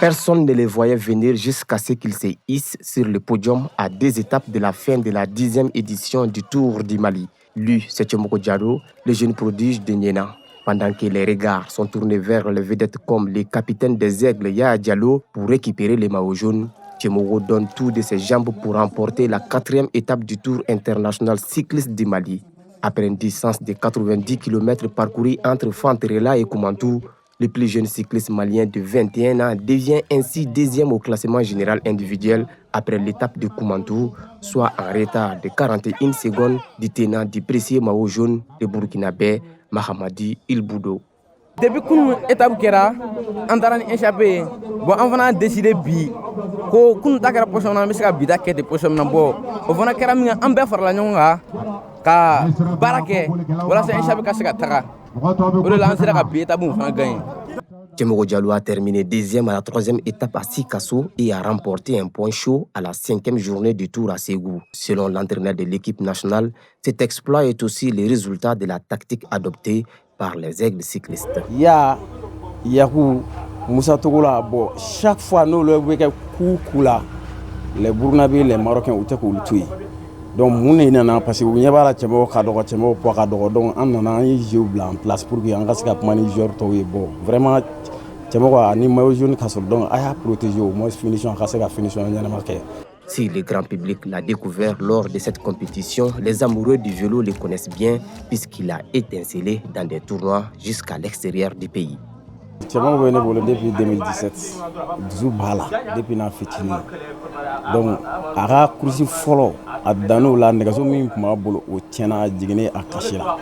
Personne ne les voyait venir jusqu'à ce qu'ils se hissent sur le podium à 2 étapes de la fin de la 10e édition du Tour du Mali. Lui, c'est Tchemoko Diallo, le jeune prodige de Niena. Pendant que les regards sont tournés vers les vedettes comme le capitaine des Aigles Yaya Diallo pour récupérer les maillots jaunes, Tchemoko donne tout de ses jambes pour remporter la 4e étape du Tour international cycliste du Mali. Après une distance de 90 km parcourue entre Fanterela et Koumantou, le plus jeune cycliste malien de 21 ans devient ainsi 2e au classement général individuel après l'étape de Koumantou, soit en retard de 41 secondes du tenant du précieux maillot jaune de Burkinabé, Mahamadi Ilboudo. Depuis que l'étape kera, on a échappé. Bon, on a décidé bi ko kun ta kɛra position na, an bɛ se ka bi ta kɛ ten position na bɔ o fana kɛra min an bɛɛ farala ɲɔgɔn kan ka baara kɛ walasa échappé ka se ka taga o de la an sera ka bi étape mun fana gagner. Tchemoko Diallo a terminé 2e à la 3e étape à Sikasso et a remporté un point chaud à la 5e journée du Tour à Ségou. Selon l'entraîneur de l'équipe nationale, cet exploit est aussi le résultat de la tactique adoptée par les aigles cyclistes. Yakou, Moussa Togola, bon, chaque fois nous le voyons coup là, les Burkinabés, les Marocains ou tout tuer. Donc mon nana parce que n'y a pas la Tchemoko Kadoro, Tchemoko Poakadoro, donc on a un jeu blanc en place pour que on fasse cap manager toye bon. Vraiment Tchemoko a ni maillot jaune casol donc a protégé au moins finition à la finition on a marqué. Si le grand public l'a découvert lors de cette compétition, les amoureux du vélo le connaissent bien puisqu'il a étincelé dans des tournois jusqu'à l'extérieur du pays. Tchemoko est venu depuis 2017, Zoubala, depuis na fitini. Donc, à la course follow, à Dano, la négation min kuma bolo o tiena jigné à Kachila.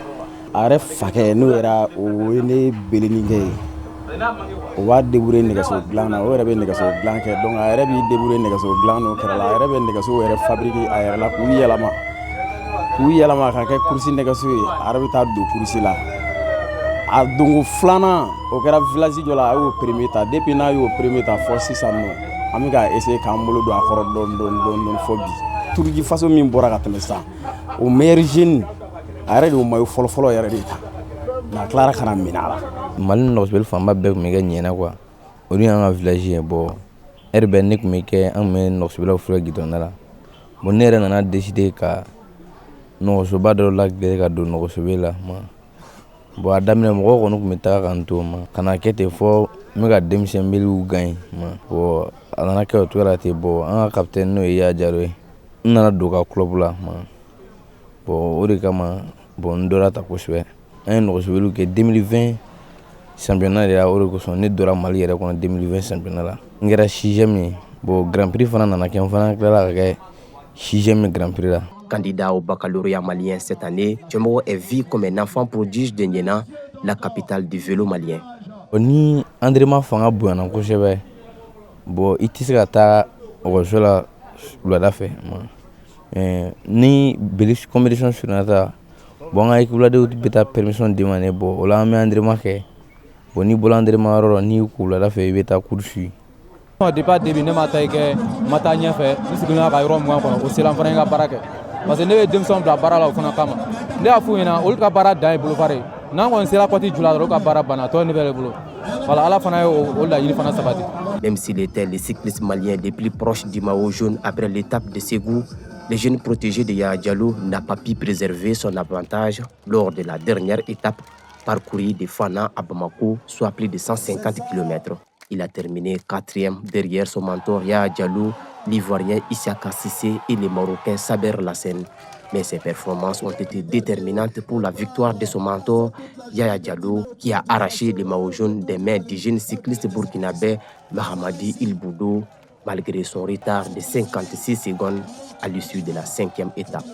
À Refake, nous era au Wene Belingue. O va débourrer négation blanc, o rebe négation blanc, donc à Rebi débourrer négation blanc, au Kerala, Rebe négation est fabriqué à la Kouyalama. Kouyalama, à course négation, à Rebita de course là. A dongo flana o kɛra village dɔ la a y'o premier ta depuis n'a y'o premier ta fɔ sisan nɔ an bɛ ka essayer k'an bolo don a kɔrɔ dɔɔni fɔ bi turuji faso min bɔra ka tɛmɛ sisan o meilleur jeune a yɛrɛ de y'o maillot fɔlɔ yɛrɛ de ta nka a tilara ka na minɛ a la. Mali nɔgɔsibɛli fanba bɛɛ tun bɛ kɛ Ɲiɛna quoi o de y'an ka village ye bon heure bɛɛ ne tun bɛ kɛ an tun bɛ nɔgɔsibɛlaw filɛ gidɔrɔnda la bon ne yɛrɛ nana décider ka nɔgɔsoba dɔ lagɛ ka don nɔgɔsibɛli la bon a daminɛ mɔgɔw kɔni tun bɛ taga kan to ma kana kɛ ten fɔ n bɛ ka denmisɛnninbeliw gagner bon a nana kɛ o cogo la ten bon an ka capitaine n'o ye Yaya Diallo ye n nana don ka club la bon o de kama bon n dɔra ta kosɛbɛ an ye nɔgɔsibɛliw kɛ 2020 championnat de la o de kosɔn ne dɔra Mali yɛrɛ kɔnɔ 2020 championnat la n kɛra 6e ye bon Grand Prix fana nana kɛ n fana tilala ka kɛ 6e Grand Prix la. Candidat au baccalauréat malien cette année, Tchemoko est vu comme un enfant prodige de Niena, la capitale du vélo malien. Ni entraînement fanga bonyana kosɛbɛ bon i tɛ se ka taa ekɔliso la wulada fɛ ni compétition surunyana ta bon an ka équipe bɛ taa permission demander bon o la an bɛ entraînement kɛ bon n'i bɔra entraînement yɔrɔ la n'i y'u ko wulada fɛ i bɛ taa course. Depuis début ne ma taa kɛ ma taa ɲɛfɛ n sigilen ka yɔrɔ mun kɔnɔ o sera n fana ka baara kɛ parce que ne bɛ denmisɛnw bila baara la o fana kama ne y'a f'u ɲɛna olu ka baara dan ye bolofara ye n'an kɔni sera kɔti ju la dɔrɔn u ka baara banna tɔ ne bɛ bolo voilà ala fana ye o laɲini fana sabati. Même s'il était le cycliste malien le plus proche du maillot jaune après l'étape de Ségou, le jeune protégé de Yaya Diallo n'a pas pu préserver son avantage lors de la dernière étape parcourue de Fana à Bamako, soit plus de 150 km. Il a terminé 4e derrière son mentor Yaya Diallo, l'Ivoirien Issaka Cissé et le Marocain Saber Lassène. Mais ses performances ont été déterminantes pour la victoire de son mentor Yaya Diallo, qui a arraché le maillot jaune des mains du jeune cycliste burkinabé Mahamadi Ilboudo, malgré son retard de 56 secondes à l'issue de la 5e étape.